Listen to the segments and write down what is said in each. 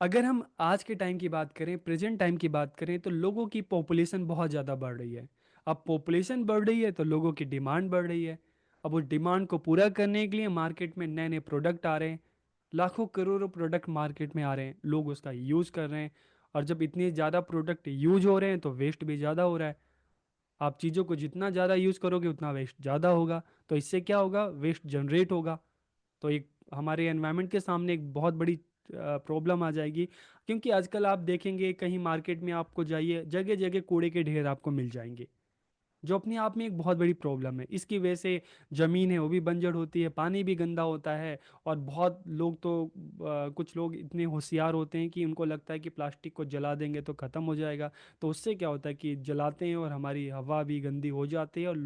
अगर हम आज के टाइम की बात करें, प्रेजेंट टाइम की बात करें, तो लोगों की पॉपुलेशन बहुत ज़्यादा बढ़ रही है। अब पॉपुलेशन बढ़ रही है तो लोगों की डिमांड बढ़ रही है। अब उस डिमांड को पूरा करने के लिए मार्केट में नए नए प्रोडक्ट आ रहे हैं। लाखों करोड़ों प्रोडक्ट मार्केट में आ रहे हैं, लोग उसका यूज़ कर रहे हैं। और जब इतने ज़्यादा प्रोडक्ट यूज हो रहे हैं तो वेस्ट भी ज़्यादा हो रहा है। आप चीज़ों को जितना ज़्यादा यूज़ करोगे उतना वेस्ट ज़्यादा होगा। तो इससे क्या होगा, वेस्ट जनरेट होगा। तो एक हमारे एनवायरनमेंट के सामने एक बहुत बड़ी प्रॉब्लम आ जाएगी। क्योंकि आजकल आप देखेंगे कहीं मार्केट में आपको जाइए, जगह जगह कूड़े के ढेर आपको मिल जाएंगे, जो अपने आप में एक बहुत बड़ी प्रॉब्लम है। इसकी वजह से ज़मीन है वो भी बंजर होती है, पानी भी गंदा होता है। और बहुत लोग तो कुछ लोग इतने होशियार होते हैं कि उनको लगता है कि प्लास्टिक को जला देंगे तो ख़त्म हो जाएगा। तो उससे क्या होता है कि जलाते हैं और हमारी हवा भी गंदी हो जाती है, और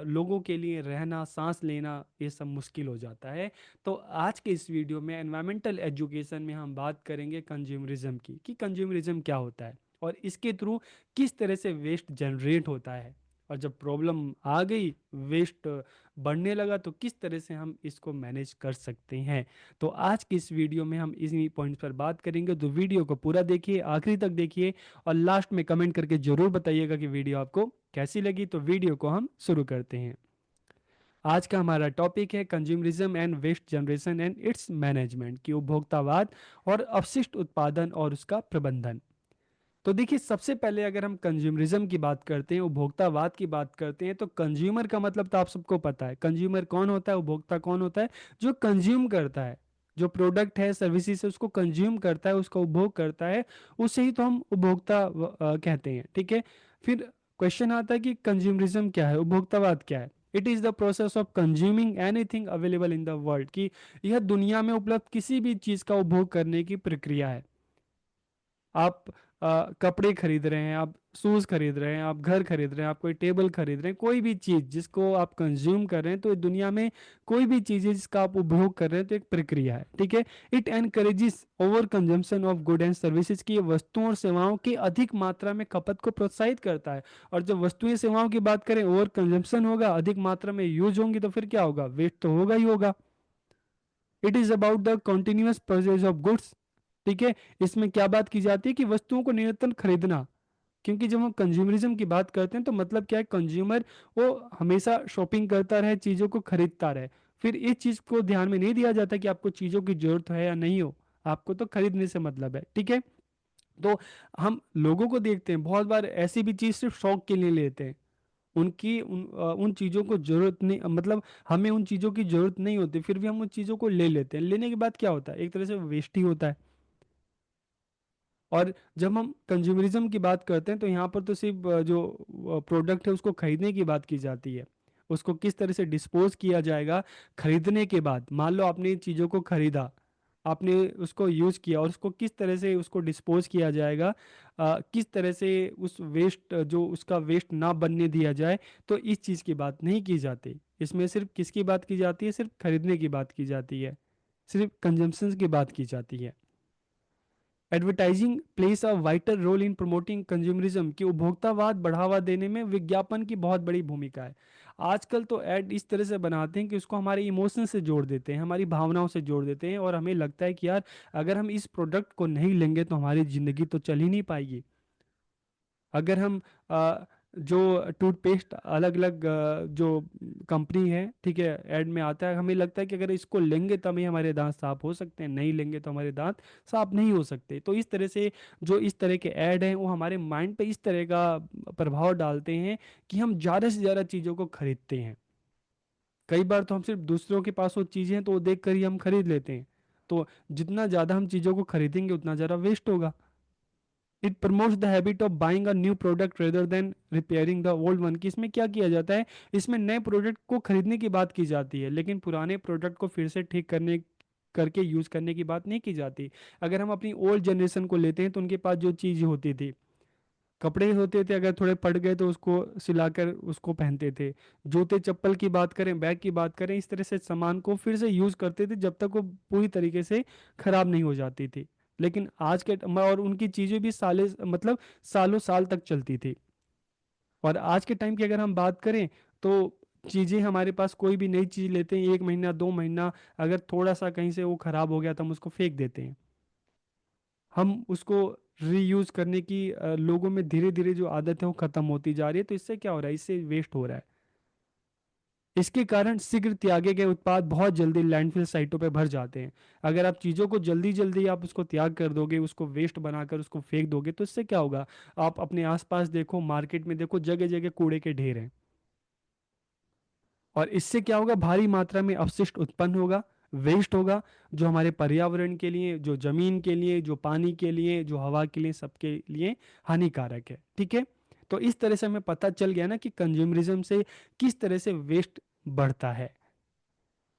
लोगों के लिए रहना, सांस लेना, ये सब मुश्किल हो जाता है। तो आज के इस वीडियो में एनवायरमेंटल एजुकेशन में हम बात करेंगे कंज्यूमरिज्म की, कि कंज्यूमरिज्म क्या होता है और इसके थ्रू किस तरह से वेस्ट जनरेट होता है। और जब प्रॉब्लम आ गई, वेस्ट बढ़ने लगा, तो किस तरह से हम इसको मैनेज कर सकते हैं। तो आज की इस वीडियो में हम इन्हीं पॉइंट्स पर बात करेंगे। तो वीडियो को पूरा देखिए, आखिरी तक देखिए, और लास्ट में कमेंट करके जरूर बताइएगा कि वीडियो आपको कैसी लगी। तो वीडियो को हम शुरू करते हैं। आज का हमारा टॉपिक है consumerism and waste generation and its management, की उपभोक्तावाद और अपशिष्ट उत्पादन और उसका प्रबंधन। तो देखिए, सबसे पहले अगर हम कंज्यूमरिज्म की बात करते हैं, उपभोक्तावाद की बात करते हैं, तो कंज्यूमर का मतलब तो आप सबको पता है। कंज्यूमर कौन होता है, उपभोक्ता कौन होता है? जो कंज्यूम करता है, जो प्रोडक्ट है, सर्विसेज है, उसको कंज्यूम करता है, उसका उपभोग करता है, उसे ही तो हम उपभोक्ता कहते हैं। ठीक है। फिर क्वेश्चन आता है कि कंज्यूमरिज्म क्या है, उपभोक्तावाद क्या है। It is the process of consuming anything available in the world, कि यह दुनिया में उपलब्ध किसी भी चीज़ का उपभोग करने की प्रक्रिया है। आप कपड़े खरीद रहे हैं, आप शूज़ खरीद रहे हैं, आप घर खरीद रहे हैं, आप कोई टेबल खरीद रहे हैं, कोई भी चीज़ जिसको आप कंज्यूम कर रहे हैं, तो ये दुनिया में कोई भी चीज़ है जिसका आप उपभोग कर रहे हैं, तो एक प्रक्रिया है। ठीक है। It encourages over consumption of good and services, की ये वस्तुओं और सेवाओं की अधिक मात्रा में खपत को प्रोत्साहित करता है। और जब वस्तुएं सेवाओं की बात करें, ओवर कंजम्पशन होगा, अधिक मात्रा में यूज होंगी, तो फिर क्या होगा, वेस्ट तो होगा ही होगा। It is about the continuous purchase of goods. ठीक है। इसमें क्या बात की जाती है कि वस्तुओं को निरंतर खरीदना। क्योंकि जब हम कंज्यूमरिज्म की बात करते हैं तो मतलब क्या है, कंज्यूमर वो हमेशा शॉपिंग करता रहे, चीज़ों को खरीदता रहे। फिर इस चीज़ को ध्यान में नहीं दिया जाता कि आपको चीज़ों की जरूरत है या नहीं हो, आपको तो खरीदने से मतलब है। ठीक है। तो हम लोगों को देखते हैं, बहुत बार ऐसी भी चीज़ सिर्फ शौक के लिए लेते हैं। उन चीज़ों को जरूरत नहीं, मतलब हमें उन चीज़ों की जरूरत नहीं होती, फिर भी हम उन चीज़ों को ले लेते हैं। लेने के बाद क्या होता है, एक तरह से वेस्ट ही होता है। और जब हम कंज्यूमरिज्म की बात करते हैं तो यहाँ पर तो सिर्फ जो प्रोडक्ट है उसको खरीदने की बात की जाती है। उसको किस तरह से डिस्पोज किया जाएगा खरीदने के बाद। मान लो आपने इन चीज़ों को खरीदा, आपने उसको यूज़ किया, और उसको किस तरह से उसको डिस्पोज किया जाएगा, किस तरह से उस वेस्ट, जो उसका वेस्ट ना बनने दिया जाए, तो इस चीज़ की बात नहीं की जाती। इसमें सिर्फ किसकी बात की जाती है, सिर्फ खरीदने की बात की जाती है, सिर्फ कंजम्पशन की बात की जाती है। Advertising plays a vital role in promoting consumerism, की उपभोक्तावाद बढ़ावा देने में विज्ञापन की बहुत बड़ी भूमिका है। आजकल तो ऐड इस तरह से बनाते हैं कि उसको हमारे इमोशन से जोड़ देते हैं, हमारी भावनाओं से जोड़ देते हैं, और हमें लगता है कि यार अगर हम इस प्रोडक्ट को नहीं लेंगे तो हमारी ज़िंदगी तो चल ही नहीं पाएगी। अगर हम जो टूथपेस्ट अलग अलग जो कंपनी है, ठीक है, ऐड में आता है, हमें लगता है कि अगर इसको लेंगे तब ही हमारे दांत साफ हो सकते हैं, नहीं लेंगे तो हमारे दांत साफ नहीं हो सकते। तो इस तरह से जो इस तरह के ऐड हैं वो हमारे माइंड पे इस तरह का प्रभाव डालते हैं कि हम ज़्यादा से ज़्यादा चीज़ों को खरीदते हैं। कई बार तो हम सिर्फ दूसरों के पास वो चीज़ें हैं तो वो देख कर ही हम खरीद लेते हैं। तो जितना ज़्यादा हम चीज़ों को खरीदेंगे उतना ज़्यादा वेस्ट होगा। It promotes the habit of buying a new product rather than repairing the old one, कि इसमें क्या किया जाता है, इसमें नए प्रोडक्ट को खरीदने की बात की जाती है, लेकिन पुराने प्रोडक्ट को फिर से ठीक करने करके यूज़ करने की बात नहीं की जाती। अगर हम अपनी ओल्ड जनरेशन को लेते हैं तो उनके पास जो चीज़ होती थी, कपड़े होते थे, अगर थोड़े फट गए तो उसको सिलाकर उसको पहनते थे। जूते चप्पल की बात करें, बैग की बात करें, इस तरह से सामान को फिर से यूज़ करते थे जब तक वो पूरी तरीके से खराब नहीं हो जाती थी। लेकिन आज के और उनकी चीज़ें भी साले मतलब सालों साल तक चलती थी। और आज के टाइम की अगर हम बात करें तो चीज़ें हमारे पास, कोई भी नई चीज़ लेते हैं, 1 महीना 2 महीना, अगर थोड़ा सा कहीं से वो खराब हो गया तो हम उसको फेंक देते हैं। हम उसको रीयूज करने की लोगों में धीरे धीरे जो आदत है वो खत्म होती जा रही है। तो इससे क्या हो रहा है, इससे वेस्ट हो रहा है। इसके कारण शीघ्र त्यागे गए उत्पाद बहुत जल्दी लैंडफिल साइटों पर भर जाते हैं। अगर आप चीज़ों को जल्दी जल्दी आप उसको त्याग कर दोगे, उसको वेस्ट बनाकर उसको फेंक दोगे, तो इससे क्या होगा? आप अपने आसपास देखो, मार्केट में देखो, जगह जगह कूड़े के ढेर हैं। और इससे क्या होगा? भारी मात्रा में अपशिष्ट उत्पन्न होगा, वेस्ट होगा, जो हमारे पर्यावरण के लिए, जो जमीन के लिए, जो पानी के लिए, जो हवा के लिए, सबके लिए हानिकारक है। ठीक है। तो इस तरह से हमें पता चल गया ना कि कंज्यूमरिज्म से किस तरह से वेस्ट बढ़ता है।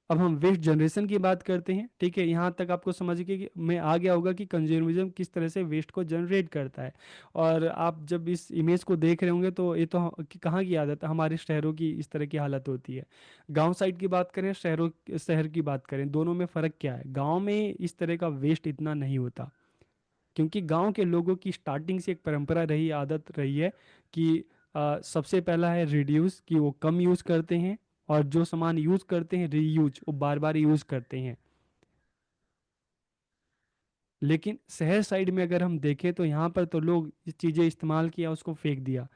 अब हम वेस्ट जनरेशन की बात करते हैं। ठीक है, यहाँ तक आपको समझ के कि मैं आ गया होगा कि कंज्यूमरिज्म किस तरह से वेस्ट को जनरेट करता है। और आप जब इस इमेज को देख रहे होंगे तो ये तो कहाँ की आदत है, हमारे शहरों की इस तरह की हालत होती है। गांव साइड की बात करें, शहर की बात करें, दोनों में फ़र्क क्या है? गांव में इस तरह का वेस्ट इतना नहीं होता, क्योंकि गांव के लोगों की स्टार्टिंग से एक परंपरा रही, आदत रही है कि सबसे पहला है रिड्यूस, कि वो कम यूज़ करते हैं, और जो सामान यूज़ करते हैं रीयूज, वो बार बार यूज़ करते हैं। लेकिन शहर साइड में अगर हम देखें तो यहाँ पर तो लोग इस चीज़ें इस्तेमाल किया, उसको फेंक दिया।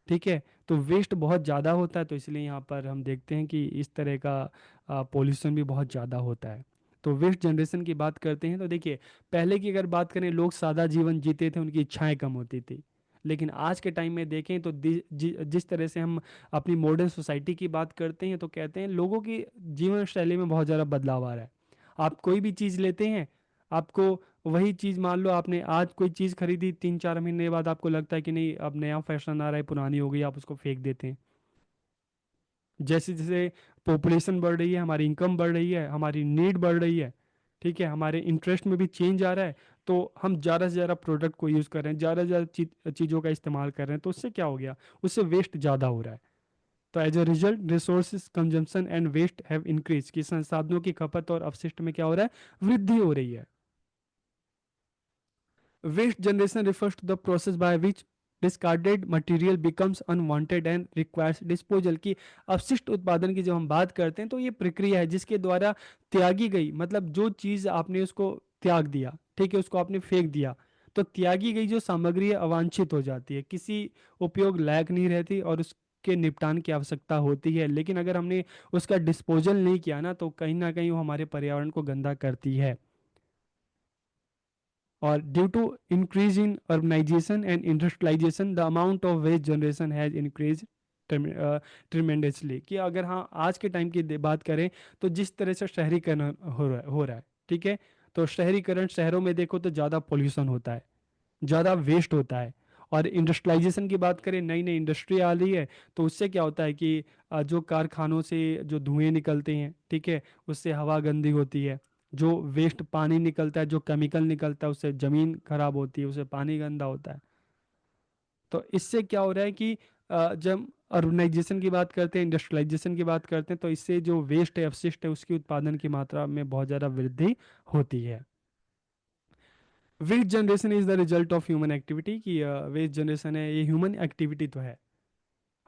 ठीक है। तो वेस्ट बहुत ज़्यादा होता है, तो इसलिए यहाँ पर हम देखते हैं कि इस तरह का पोल्यूशन भी बहुत ज़्यादा होता है। तो वेस्ट जनरेशन की बात करते हैं तो देखिए, पहले की अगर बात करें, लोग सादा जीवन जीते थे, उनकी इच्छाएं कम होती थी। लेकिन आज के टाइम में देखें तो जिस तरह से हम अपनी मॉडर्न सोसाइटी की बात करते हैं, तो कहते हैं लोगों की जीवन शैली में बहुत ज़्यादा बदलाव आ रहा है। आप कोई भी चीज़ लेते हैं, आपको वही चीज़, मान लो आपने आज कोई चीज़ खरीदी, 3-4 महीने बाद आपको लगता है कि नहीं, अब नया फैशन आ रहा है, पुरानी हो गई, आप उसको फेंक देते हैं। जैसे जैसे पॉपुलेशन बढ़ रही है, हमारी इनकम बढ़ रही है, हमारी नीड बढ़ रही है, ठीक है, हमारे इंटरेस्ट में भी चेंज आ रहा है, तो हम ज़्यादा से ज़्यादा प्रोडक्ट को यूज़ कर रहे हैं, ज़्यादा से ज़्यादा चीज़ों का इस्तेमाल कर रहे हैं, तो उससे क्या हो गया? उससे वेस्ट ज़्यादा हो रहा है। तो as a result resources consumption and waste have increase, कि संसाधनों की खपत और अपशिष्ट में क्या हो रहा है? वृद्धि हो रही है। Waste generation refers to the process by which discarded material becomes unwanted and requires disposal, की अपशिष्ट उत्पादन की जब हम बात करते हैं तो ये प्रक्रिया है जिसके द्वारा त्यागी गई, मतलब जो चीज़ आपने उसको त्याग दिया, ठीक है, उसको आपने फेंक दिया, तो त्यागी गई जो सामग्री है अवांछित हो जाती है, किसी उपयोग लायक नहीं रहती, और उसके निपटान की आवश्यकता होती है। लेकिन अगर हमने उसका डिस्पोजल नहीं किया ना कहीं वो हमारे पर्यावरण को गंदा करती है। और due to increase in urbanization and industrialization the amount of waste generation has increased tremendously, कि अगर हाँ आज के टाइम की बात करें, तो जिस तरह से शहरीकरण हो रहा है, ठीक है, तो शहरीकरण, शहरों में देखो तो ज़्यादा पोल्यूशन होता है, ज़्यादा वेस्ट होता है। और इंडस्ट्रियलाइजेशन की बात करें, नई नई इंडस्ट्री आ रही है, तो उससे क्या होता है कि जो कारखानों से जो धुएं निकलते हैं, ठीक है, उससे हवा गंदी होती है। जो वेस्ट पानी निकलता है, जो केमिकल निकलता है, उससे ज़मीन खराब होती है, उससे पानी गंदा होता है। तो इससे क्या हो रहा है कि जब अर्बनाइजेशन की बात करते हैं, इंडस्ट्रियलाइजेशन की बात करते हैं, तो इससे जो वेस्ट है, अपशिष्ट है, उसकी उत्पादन की मात्रा में बहुत ज़्यादा वृद्धि होती है। Waste generation is the result of human activity, की वेस्ट जनरेशन है, ये ह्यूमन एक्टिविटी तो है।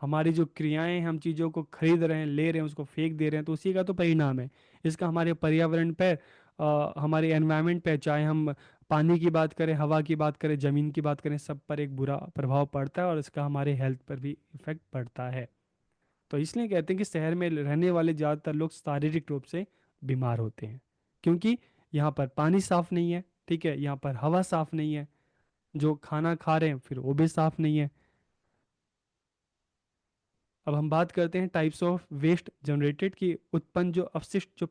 हमारी जो क्रियाएं हैं, हम चीज़ों को खरीद रहे हैं, ले रहे हैं, उसको फेंक दे रहे हैं, तो उसी का तो परिणाम है। इसका हमारे पर्यावरण पर, हमारे एनवायरनमेंट पे, चाहे हम पानी की बात करें, हवा की बात करें, ज़मीन की बात करें, सब पर एक बुरा प्रभाव पड़ता है, और इसका हमारे हेल्थ पर भी इफेक्ट पड़ता है। तो इसलिए कहते हैं कि शहर में रहने वाले ज़्यादातर लोग शारीरिक रूप से बीमार होते हैं, क्योंकि यहाँ पर पानी साफ नहीं है, ठीक है, यहाँ पर हवा साफ नहीं है, जो खाना खा रहे हैं फिर वो भी साफ नहीं है। अब हम बात करते हैं टाइप्स ऑफ वेस्ट जनरेटेड, की उत्पन्न जो अपशिष्ट, जो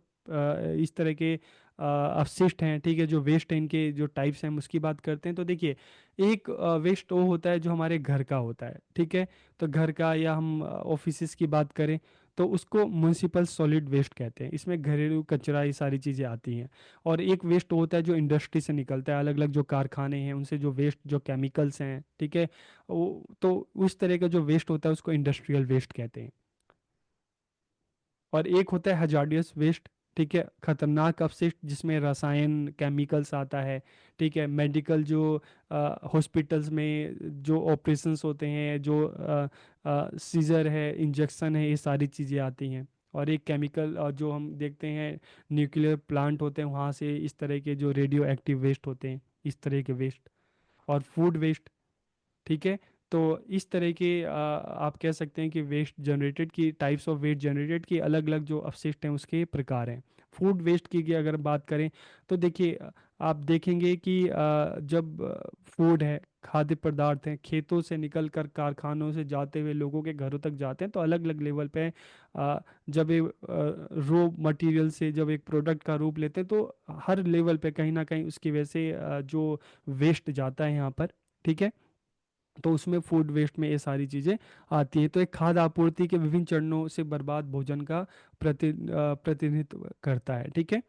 इस तरह के अपशिष्ट हैं, ठीक है, जो वेस्ट हैं, इनके जो टाइप्स हैं, हम उसकी बात करते हैं। तो देखिए, एक वेस्ट वो होता है जो हमारे घर का होता है, ठीक है, तो घर का, या हम ऑफिसेस की बात करें तो उसको म्यूनिसिपल सॉलिड वेस्ट कहते हैं, इसमें घरेलू कचरा, ये सारी चीज़ें आती हैं। और एक वेस्ट होता है जो इंडस्ट्री से निकलता है, अलग अलग जो कारखाने हैं उनसे जो वेस्ट, जो केमिकल्स हैं, ठीक है, वो तो उस तरह का जो वेस्ट होता है उसको इंडस्ट्रियल वेस्ट कहते हैं। और एक होता है हजार्डियस वेस्ट, ठीक है, खतरनाक अपशिष्ट, जिसमें रसायन, केमिकल्स आता है, ठीक है, मेडिकल जो हॉस्पिटल्स में जो ऑपरेशंस होते हैं, जो सीजर है, इंजेक्शन है, ये सारी चीज़ें आती हैं। और एक केमिकल जो हम देखते हैं, न्यूक्लियर प्लांट होते हैं, वहाँ से इस तरह के जो रेडियो एक्टिव वेस्ट होते हैं, इस तरह के वेस्ट, और फूड वेस्ट। ठीक है। तो इस तरह के आप कह सकते हैं कि वेस्ट जनरेटेड की टाइप्स ऑफ वेस्ट जनरेटेड की अलग अलग जो अपशिष्ट हैं उसके प्रकार हैं। फूड वेस्ट की अगर बात करें तो देखिए आप देखेंगे कि जब फूड है, खाद्य पदार्थ हैं, खेतों से निकल कर कारखानों से जाते हुए लोगों के घरों तक जाते हैं, तो अलग अलग लेवल पे जब एक रो मटेरियल से जब एक प्रोडक्ट का रूप लेते हैं तो हर लेवल पे कहीं ना कहीं उसकी वजह से जो वेस्ट जाता है यहाँ पर। ठीक है। तो उसमें फूड वेस्ट में ये सारी चीज़ें आती हैं। तो एक खाद्य आपूर्ति के विभिन्न चरणों से बर्बाद भोजन का प्रतिनिधित्व करता है। ठीक है।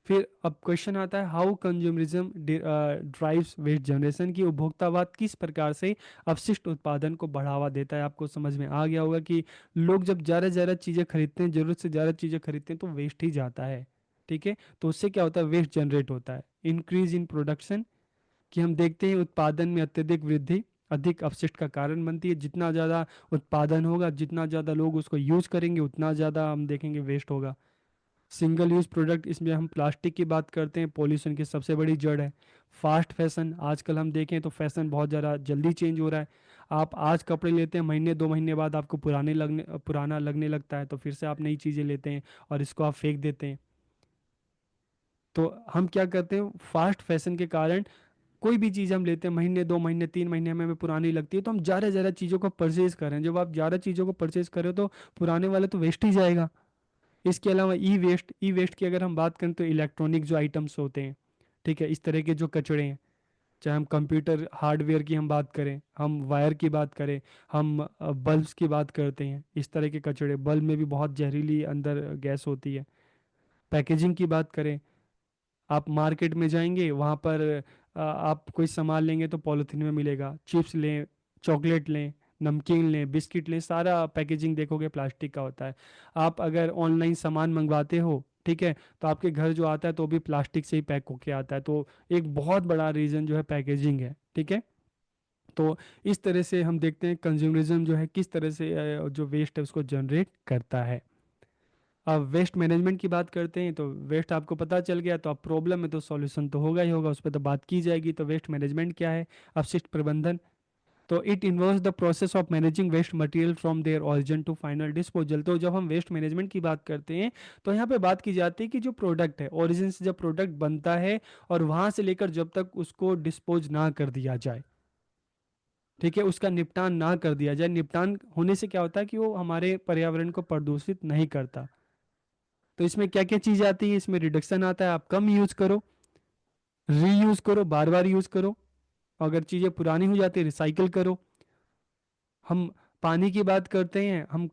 फिर अब क्वेश्चन आता है, how consumerism drives waste generation, की उपभोक्तावाद किस प्रकार से अपशिष्ट उत्पादन को बढ़ावा देता है। आपको समझ में आ गया होगा कि लोग जब ज़्यादा से ज़्यादा चीज़ें खरीदते हैं, ज़रूरत से ज़्यादा चीज़ें खरीदते हैं, तो वेस्ट ही जाता है। ठीक है। तो उससे क्या होता है, वेस्ट जनरेट होता है। इंक्रीज इन प्रोडक्शन, कि हम देखते हैं उत्पादन में अत्यधिक वृद्धि अधिक अपशिष्ट का कारण बनती है। जितना ज़्यादा उत्पादन होगा, जितना ज़्यादा लोग उसको यूज़ करेंगे, उतना ज़्यादा हम देखेंगे वेस्ट होगा। सिंगल यूज़ प्रोडक्ट, इसमें हम प्लास्टिक की बात करते हैं, पॉल्यूशन की सबसे बड़ी जड़ है। फास्ट फैशन, आजकल हम देखें तो फैशन बहुत ज़्यादा जल्दी चेंज हो रहा है। आप आज कपड़े लेते हैं, महीने 2 महीने बाद आपको पुराना लगने लगता है, तो फिर से आप नई चीज़ें लेते हैं और इसको आप फेंक देते हैं। तो हम क्या करते हैं, फास्ट फैशन के कारण कोई भी चीज़ हम लेते हैं, महीने 2 महीने 3 महीने में हमें पुरानी लगती है, तो हम ज़्यादा से ज़्यादा चीज़ों को परचेज कर रहे हैं। जब आप ज़्यादा चीज़ों को परचेज करें तो पुराने वाले तो वेस्ट ही जाएगा। इसके अलावा ई वेस्ट की अगर हम बात करें तो इलेक्ट्रॉनिक जो आइटम्स होते हैं, ठीक है, इस तरह के जो कचड़े हैं, चाहे हम कंप्यूटर हार्डवेयर की हम बात करें, हम वायर की बात करें, हम बल्ब्स की बात करते हैं, इस तरह के कचड़े, बल्ब में भी बहुत जहरीली अंदर गैस होती है। पैकेजिंग की बात करें, आप मार्केट में जाएंगे, वहाँ पर आप कोई सामान लेंगे तो पॉलिथीन में मिलेगा। चिप्स लें, चॉकलेट लें, नमकीन लें, बिस्किट लें, सारा पैकेजिंग देखोगे प्लास्टिक का होता है। आप अगर ऑनलाइन सामान मंगवाते हो, ठीक है, तो आपके घर जो आता है तो भी प्लास्टिक से ही पैक होके आता है। तो एक बहुत बड़ा रीज़न जो है पैकेजिंग है। ठीक है। तो इस तरह से हम देखते हैं कंज्यूमरिज्म जो है किस तरह से जो वेस्ट है उसको जनरेट करता है। अब वेस्ट मैनेजमेंट की बात करते हैं, तो वेस्ट आपको पता चल गया, तो अब प्रॉब्लम में तो सॉल्यूशन तो होगा ही होगा, उस पर तो बात की जाएगी। तो वेस्ट मैनेजमेंट क्या है, अपशिष्ट प्रबंधन। तो it involves the process of managing waste material from their origin to final disposal. तो जब हम वेस्ट मैनेजमेंट की बात करते हैं तो यहाँ पे बात की जाती है कि जो प्रोडक्ट है, ओरिजिन से जब प्रोडक्ट बनता है और वहां से लेकर जब तक उसको डिस्पोज ना कर दिया जाए, ठीक है, उसका निपटान ना कर दिया जाए। निपटान होने से क्या होता है कि वो हमारे पर्यावरण को प्रदूषित नहीं करता। तो इसमें क्या क्या चीज़ आती है, इसमें रिडक्शन आता है, आप कम यूज़ करो, रीयूज़ करो, बार बार यूज़ करो, अगर चीज़ें पुरानी हो जाती है रिसाइकिल करो। हम पानी की बात करते हैं, हम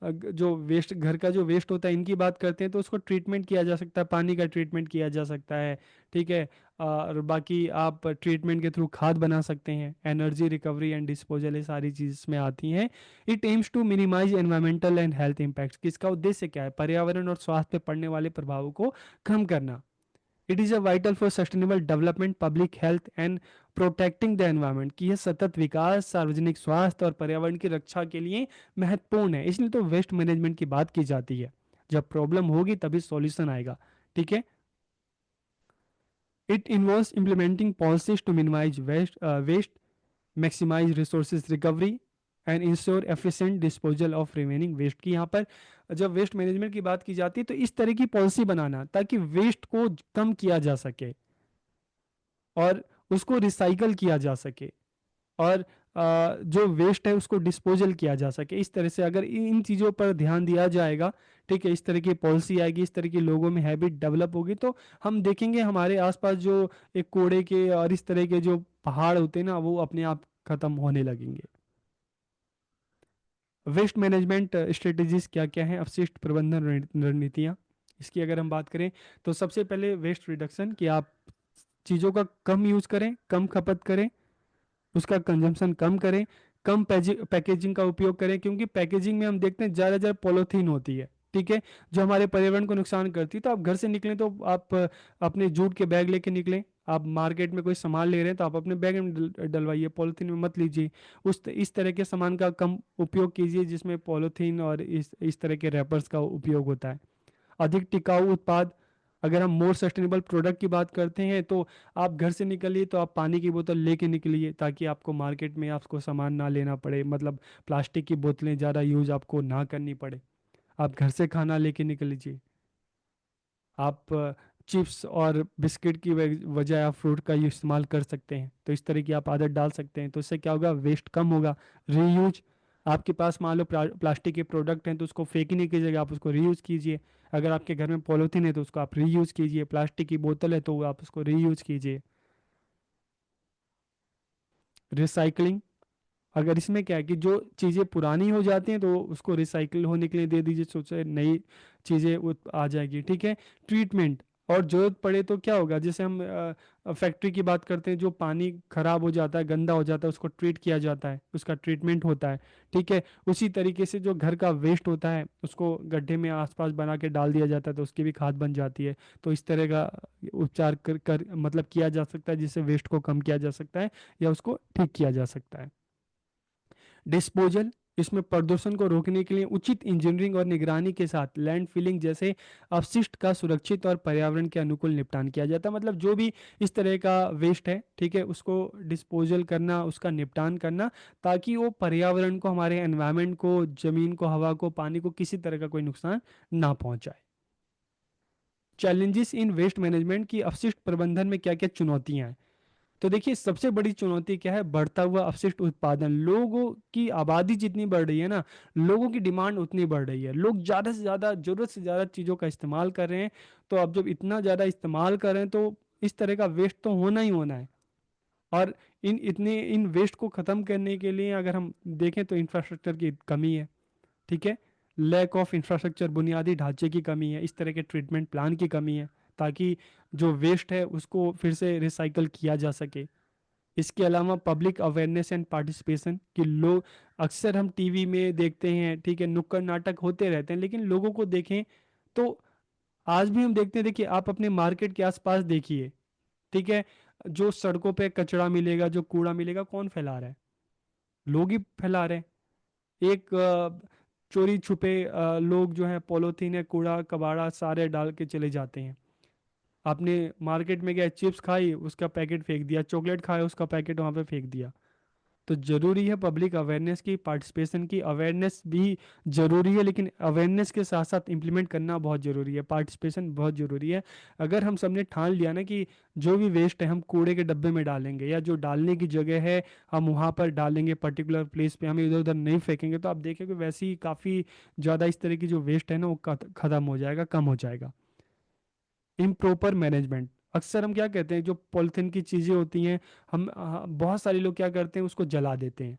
जो वेस्ट, घर का जो वेस्ट होता है, इनकी बात करते हैं, तो उसको ट्रीटमेंट किया जा सकता है, पानी का ट्रीटमेंट किया जा सकता है। ठीक है। और बाकी आप ट्रीटमेंट के थ्रू खाद बना सकते हैं, एनर्जी रिकवरी एंड डिस्पोजल, ये सारी चीज़ इसमें आती हैं। It aims to minimize environmental and health impacts, किसका उद्देश्य क्या है, पर्यावरण और स्वास्थ्य पर पड़ने वाले प्रभावों को कम करना। It is a vital for sustainable development, public health and protecting the environment, कि यह सतत विकास, सार्वजनिक स्वास्थ्य और पर्यावरण की रक्षा के लिए महत्वपूर्ण है। इसलिए तो वेस्ट मैनेजमेंट की बात की जाती है। जब प्रॉब्लम होगी तभी सॉल्यूशन आएगा। ठीक है। It involves implementing policies to minimize waste, maximize resources recovery and ensure efficient disposal of remaining waste. की यहाँ पर जब वेस्ट मैनेजमेंट की बात की जाती है तो इस तरह की पॉलिसी बनाना ताकि वेस्ट को कम किया जा सके और उसको रिसाइकल किया जा सके, और जो वेस्ट है उसको डिस्पोजल किया जा सके। इस तरह से अगर इन चीज़ों पर ध्यान दिया जाएगा, ठीक है, इस तरह की पॉलिसी आएगी, इस तरह की लोगों में हैबिट डेवलप होगी, तो हम देखेंगे हमारे आसपास जो एक कूड़े के और इस तरह के जो पहाड़ होते हैं ना, वो अपने आप खत्म होने लगेंगे। वेस्ट मैनेजमेंट स्ट्रेटजीज क्या क्या हैं, अपशिष्ट प्रबंधन रणनीतियाँ, इसकी अगर हम बात करें तो सबसे पहले वेस्ट रिडक्शन, कि आप चीज़ों का कम यूज़ करें, कम खपत करें, उसका कंजम्पशन कम करें, कम पैकेजिंग का उपयोग करें, क्योंकि पैकेजिंग में हम देखते हैं ज़्यादा ज़्यादा पॉलीथीन होती है, ठीक है, जो हमारे पर्यावरण को नुकसान करती है। तो आप घर से निकलें तो आप अपने जूट के बैग लेके निकलें। आप मार्केट में कोई सामान ले रहे हैं तो आप अपने बैग में डलवाइए, पॉलीथीन में मत लीजिए। इस तरह के सामान का कम उपयोग कीजिए जिसमें पॉलीथीन और इस तरह के रैपर्स का उपयोग होता है। अधिक टिकाऊ उत्पाद, अगर हम मोर सस्टेनेबल प्रोडक्ट की बात करते हैं तो आप घर से निकलिए तो आप पानी की बोतल लेके निकलिए, ताकि आपको मार्केट में आपको सामान ना लेना पड़े, मतलब प्लास्टिक की बोतलें ज़्यादा यूज़ आपको ना करनी पड़े। आप घर से खाना लेके निकल लीजिए। आप चिप्स और बिस्किट की वजह आप फ्रूट का इस्तेमाल कर सकते हैं। तो इस तरह की आप आदत डाल सकते हैं, तो इससे क्या होगा, वेस्ट कम होगा। रीयूज, आपके पास मान लो प्लास्टिक के प्रोडक्ट हैं तो उसको फेंकने की जगह आप उसको रीयूज कीजिए। अगर आपके घर में पॉलीथीन है तो उसको आप रीयूज कीजिए, प्लास्टिक की बोतल है तो आप उसको रीयूज कीजिए। रिसाइकलिंग, अगर इसमें क्या है कि जो चीज़ें पुरानी हो जाती हैं तो उसको रिसाइकिल होने के लिए दे दीजिए, सोचे नई चीज़ें आ जाएगी, ठीक है। ट्रीटमेंट, और ज़रूरत पड़े तो क्या होगा, जैसे हम फैक्ट्री की बात करते हैं, जो पानी खराब हो जाता है, गंदा हो जाता है, उसको ट्रीट किया जाता है, उसका ट्रीटमेंट होता है, ठीक है। उसी तरीके से जो घर का वेस्ट होता है उसको गड्ढे में आसपास बना के डाल दिया जाता है तो उसकी भी खाद बन जाती है। तो इस तरह का उपचार कर मतलब किया जा सकता है, जिससे वेस्ट को कम किया जा सकता है या उसको ठीक किया जा सकता है। डिस्पोजल, इसमें प्रदूषण को रोकने के लिए उचित इंजीनियरिंग और निगरानी के साथ लैंड फिलिंग जैसे अपशिष्ट का सुरक्षित और पर्यावरण के अनुकूल निपटान किया जाता है। मतलब जो भी इस तरह का वेस्ट है, ठीक है, उसको डिस्पोजल करना, उसका निपटान करना, ताकि वो पर्यावरण को, हमारे एनवायरनमेंट को, जमीन को, हवा को, पानी को किसी तरह का कोई नुकसान ना पहुंचाए। चैलेंजेस इन वेस्ट मैनेजमेंट की, अपशिष्ट प्रबंधन में क्या क्या चुनौतियां हैं। तो देखिए सबसे बड़ी चुनौती क्या है, बढ़ता हुआ अपशिष्ट उत्पादन। लोगों की आबादी जितनी बढ़ रही है ना, लोगों की डिमांड उतनी बढ़ रही है, लोग ज़्यादा से ज़्यादा, ज़रूरत से ज़्यादा चीज़ों का इस्तेमाल कर रहे हैं। तो अब जब इतना ज़्यादा इस्तेमाल कर रहे हैं तो इस तरह का वेस्ट तो होना ही होना है। और इन वेस्ट को ख़त्म करने के लिए अगर हम देखें तो इंफ्रास्ट्रक्चर की कमी है, ठीक है। लैक ऑफ इंफ्रास्ट्रक्चर, बुनियादी ढांचे की कमी है, इस तरह के ट्रीटमेंट प्लान की कमी है, ताकि जो वेस्ट है उसको फिर से रिसाइकल किया जा सके। इसके अलावा पब्लिक अवेयरनेस एंड पार्टिसिपेशन, कि लोग, अक्सर हम टीवी में देखते हैं, ठीक है, नुक्कड़ नाटक होते रहते हैं, लेकिन लोगों को देखें तो आज भी हम देखते हैं। देखिए आप अपने मार्केट के आसपास देखिए, ठीक है, जो सड़कों पे कचरा मिलेगा, जो कूड़ा मिलेगा, कौन फैला रहा है? लोग ही फैला रहे हैं। एक चोरी छुपे लोग जो है पॉलीथीन है, कूड़ा कबाड़ा सारे डाल के चले जाते हैं। आपने मार्केट में गया, चिप्स खाई, उसका पैकेट फेंक दिया, चॉकलेट खाया, उसका पैकेट वहां पे फेंक दिया। तो जरूरी है पब्लिक अवेयरनेस की, पार्टिसिपेशन की। अवेयरनेस भी जरूरी है, लेकिन अवेयरनेस के साथ साथ इम्प्लीमेंट करना बहुत जरूरी है, पार्टिसिपेशन बहुत जरूरी है। अगर हम सबने ठान लिया ना कि जो भी वेस्ट है हम कूड़े के डब्बे में डालेंगे, या जो डालने की जगह है हम वहाँ पर डालेंगे, पर्टिकुलर प्लेस पे, हम इधर उधर नहीं फेंकेंगे, तो आप देखेंगे वैसे ही काफ़ी ज़्यादा इस तरह की जो वेस्ट है ना वो खत्म हो जाएगा, कम हो जाएगा। इम्प्रॉपर मैनेजमेंट, अक्सर हम क्या कहते हैं, जो पॉलिथीन की चीज़ें होती हैं, हम बहुत सारे लोग क्या करते हैं, उसको जला देते हैं,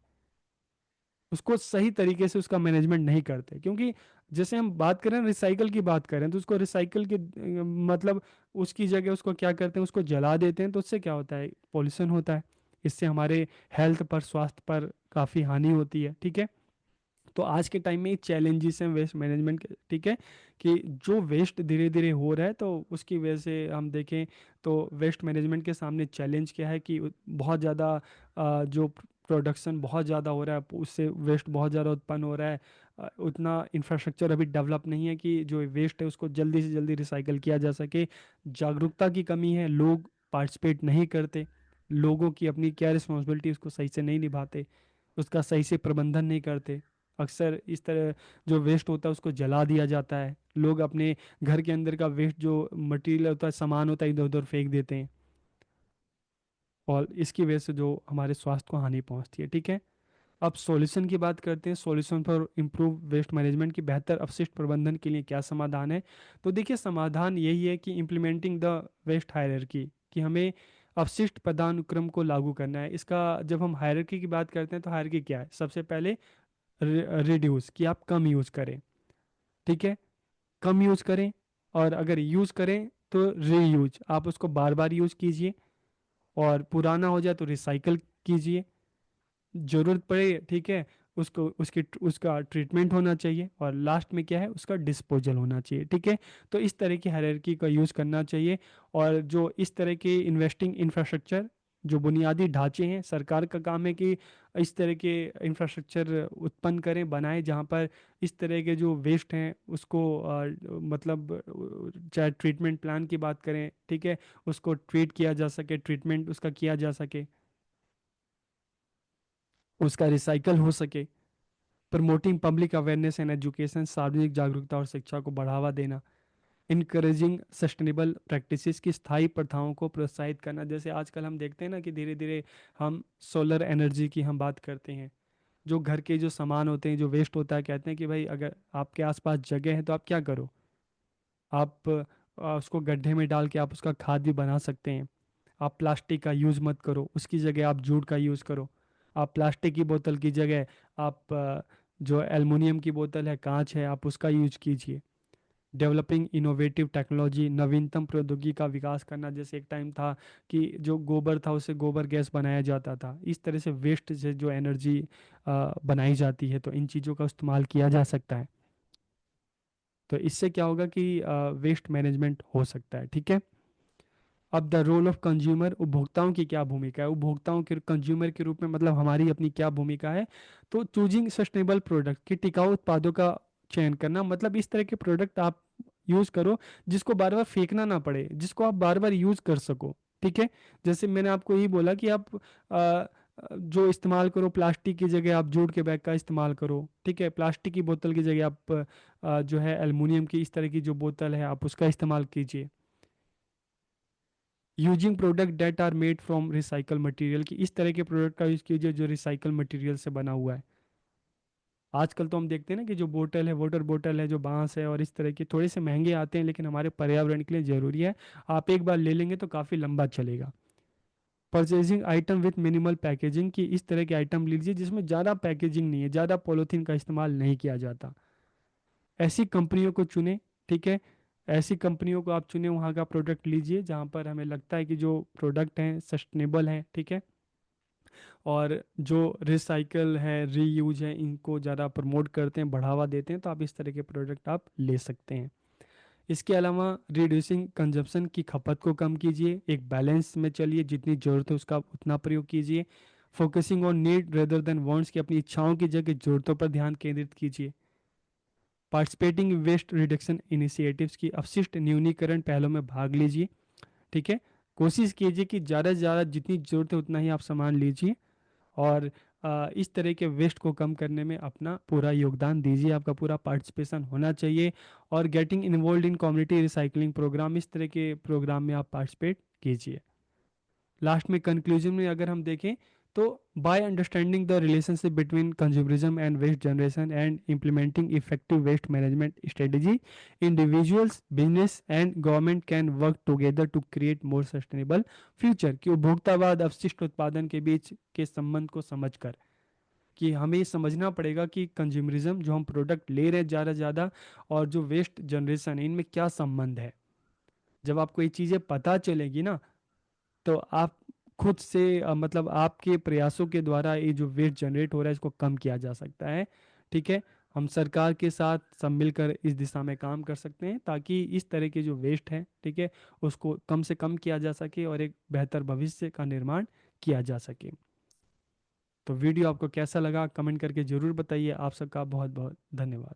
उसको सही तरीके से उसका मैनेजमेंट नहीं करते। क्योंकि जैसे हम बात करें, रिसाइकल की बात करें, तो उसको रिसाइकल के मतलब उसकी जगह उसको क्या करते हैं, उसको जला देते हैं, तो उससे क्या होता है, पॉल्यूशन होता है। इससे हमारे हेल्थ पर, स्वास्थ्य पर काफ़ी हानि होती है, ठीक है। तो आज के टाइम में चैलेंजेस हैं वेस्ट मैनेजमेंट के, ठीक है, कि जो वेस्ट धीरे धीरे हो रहा है तो उसकी वजह से हम देखें तो वेस्ट मैनेजमेंट के सामने चैलेंज क्या है कि बहुत ज़्यादा जो प्रोडक्शन बहुत ज़्यादा हो रहा है, उससे वेस्ट बहुत ज़्यादा उत्पन्न हो रहा है। उतना इंफ्रास्ट्रक्चर अभी डेवलप नहीं है कि जो वेस्ट है उसको जल्दी से जल्दी रिसाइकल किया जा सके। जागरूकता की कमी है, लोग पार्टिसिपेट नहीं करते, लोगों की अपनी क्या रिस्पॉन्सिबिलिटी उसको सही से नहीं निभाते, उसका सही से प्रबंधन नहीं करते। अक्सर इस तरह जो वेस्ट होता है उसको जला दिया जाता है, लोग अपने घर के अंदर का वेस्ट जो मटेरियल होता है, सामान होता है, इधर उधर फेंक देते हैं, और इसकी वजह से जो हमारे स्वास्थ्य को हानि पहुंचती है, ठीक है। अब सॉल्यूशन की बात करते हैं, solution for improve waste management की, बेहतर अपशिष्ट प्रबंधन के लिए क्या समाधान है। तो देखिए समाधान यही है कि इम्प्लीमेंटिंग द वेस्ट हायरार्की, कि हमें अपशिष्ट पदानुक्रम को लागू करना है। इसका जब हम हायरार्की की बात करते हैं तो हायरार्की क्या है, सबसे पहले रिड्यूस, कि आप कम यूज़ करें, ठीक है, कम यूज़ करें। और अगर यूज़ करें तो रीयूज, आप उसको बार बार यूज़ कीजिए। और पुराना हो जाए तो रिसाइकल कीजिए, ज़रूरत पड़े, ठीक है, उसको उसका ट्रीटमेंट होना चाहिए। और लास्ट में क्या है, उसका डिस्पोजल होना चाहिए, ठीक है। तो इस तरह की हायरार्की का यूज़ करना चाहिए। और जो इस तरह के इन्वेस्टिंग इंफ्रास्ट्रक्चर, जो बुनियादी ढांचे हैं, सरकार का काम है कि इस तरह के इंफ्रास्ट्रक्चर उत्पन्न करें, बनाएं, जहाँ पर इस तरह के जो वेस्ट हैं उसको मतलब चाहे ट्रीटमेंट प्लान की बात करें, ठीक है, उसको ट्रीट किया जा सके, ट्रीटमेंट उसका किया जा सके, उसका रिसाइकल हो सके। Promoting public awareness and education, सार्वजनिक जागरूकता और शिक्षा को बढ़ावा देना। इनकरेजिंग सस्टेनेबल प्रैक्टिसेस की स्थायी प्रथाओं को प्रोत्साहित करना। जैसे आजकल हम देखते हैं ना कि धीरे धीरे हम सोलर एनर्जी की हम बात करते हैं। जो घर के जो सामान होते हैं, जो वेस्ट होता है, कहते हैं कि भाई अगर आपके आसपास जगह है तो आप क्या करो, आप उसको गड्ढे में डाल के आप उसका खाद भी बना सकते हैं। आप प्लास्टिक का यूज़ मत करो, उसकी जगह आप जूट का यूज़ करो। आप प्लास्टिक की बोतल की जगह आप जो एल्युमिनियम की बोतल है, कांच है, आप उसका यूज कीजिए। डेवलपिंग इनोवेटिव टेक्नोलॉजी, नवीनतम प्रौद्योगिकी का विकास करना। जैसे एक टाइम था कि जो गोबर था उससे गोबर गैस बनाया जाता था, इस तरह से वेस्ट से जो एनर्जी बनाई जाती है, तो इन चीज़ों का इस्तेमाल किया जा सकता है। तो इससे क्या होगा कि वेस्ट मैनेजमेंट हो सकता है, ठीक है। अब द रोल ऑफ कंज्यूमर, उपभोक्ताओं की क्या भूमिका है, उपभोक्ताओं के कंज्यूमर के रूप में मतलब हमारी अपनी क्या भूमिका है। तो चूजिंग सस्टेनेबल प्रोडक्ट, की टिकाऊ उत्पादों का चयन करना, मतलब इस तरह के प्रोडक्ट आप यूज करो जिसको बार बार फेंकना ना पड़े, जिसको आप बार बार यूज कर सको, ठीक है। जैसे मैंने आपको यही बोला कि आप जो इस्तेमाल करो, प्लास्टिक की जगह आप जूट के बैग का इस्तेमाल करो, ठीक है। प्लास्टिक की बोतल की जगह आप जो है एल्युमिनियम की इस तरह की जो बोतल है आप उसका इस्तेमाल कीजिए। Using product that are made from recycle material, की इस तरह के प्रोडक्ट का यूज कीजिए जो रिसाइकल मटेरियल से बना हुआ है। आजकल तो हम देखते हैं ना कि जो बोतल है, वाटर बोतल है, जो बांस है और इस तरह के थोड़े से महंगे आते हैं, लेकिन हमारे पर्यावरण के लिए जरूरी है। आप एक बार ले लेंगे तो काफ़ी लंबा चलेगा। Purchasing item with minimal packaging, की इस तरह के आइटम लीजिए जिसमें ज़्यादा पैकेजिंग नहीं है, ज़्यादा पॉलीथीन का इस्तेमाल नहीं किया जाता। ऐसी कंपनियों को चुने, ठीक है। ऐसी कंपनियों को आप चुने, वहाँ का प्रोडक्ट लीजिए जहाँ पर हमें लगता है कि जो प्रोडक्ट हैं सस्टेनेबल हैं, ठीक है। और जो रिसाइकल है, रीयूज है, इनको ज़्यादा प्रमोट करते हैं, बढ़ावा देते हैं, तो आप इस तरह के प्रोडक्ट आप ले सकते हैं। इसके अलावा रिड्यूसिंग कंजप्शन, की खपत को कम कीजिए, एक बैलेंस में चलिए, जितनी ज़रूरत है उसका उतना प्रयोग कीजिए। Focusing on need rather than wants, की अपनी इच्छाओं की जगह ज़रूरतों पर ध्यान केंद्रित कीजिए। पार्टिसिपेटिंग वेस्ट रिडक्शन इनिशिएटिव्स, की अपशिष्ट न्यूनीकरण पहलों में भाग लीजिए, ठीक है। कोशिश कीजिए कि ज़्यादा से ज़्यादा जितनी ज़रूरत है उतना ही आप सामान लीजिए, और इस तरह के वेस्ट को कम करने में अपना पूरा योगदान दीजिए, आपका पूरा पार्टिसिपेशन होना चाहिए। और getting involve in community recycling program, इस तरह के प्रोग्राम में आप पार्टिसिपेट कीजिए। लास्ट में कंक्लूजन में अगर हम देखें तो by understanding the relationship between consumerism and waste generation and implementing effective waste management strategy, individuals, business and government can work together to create more sustainable future, कि उपभोक्तावाद अपशिष्ट उत्पादन के बीच के संबंध को समझकर, कि हमें ये समझना पड़ेगा कि कंज्यूमरिज्म, जो हम प्रोडक्ट ले रहे हैं ज़्यादा से ज़्यादा, और जो वेस्ट जनरेशन है, इनमें क्या संबंध है। जब आपको ये चीज़ें पता चलेगी ना, तो आप खुद से मतलब आपके प्रयासों के द्वारा ये जो वेस्ट जनरेट हो रहा है इसको कम किया जा सकता है, ठीक है। हम सरकार के साथ सब मिलकर इस दिशा में काम कर सकते हैं ताकि इस तरह के जो वेस्ट है, ठीक है, उसको कम से कम किया जा सके और एक बेहतर भविष्य का निर्माण किया जा सके। तो वीडियो आपको कैसा लगा कमेंट करके ज़रूर बताइए। आप सबका बहुत बहुत धन्यवाद।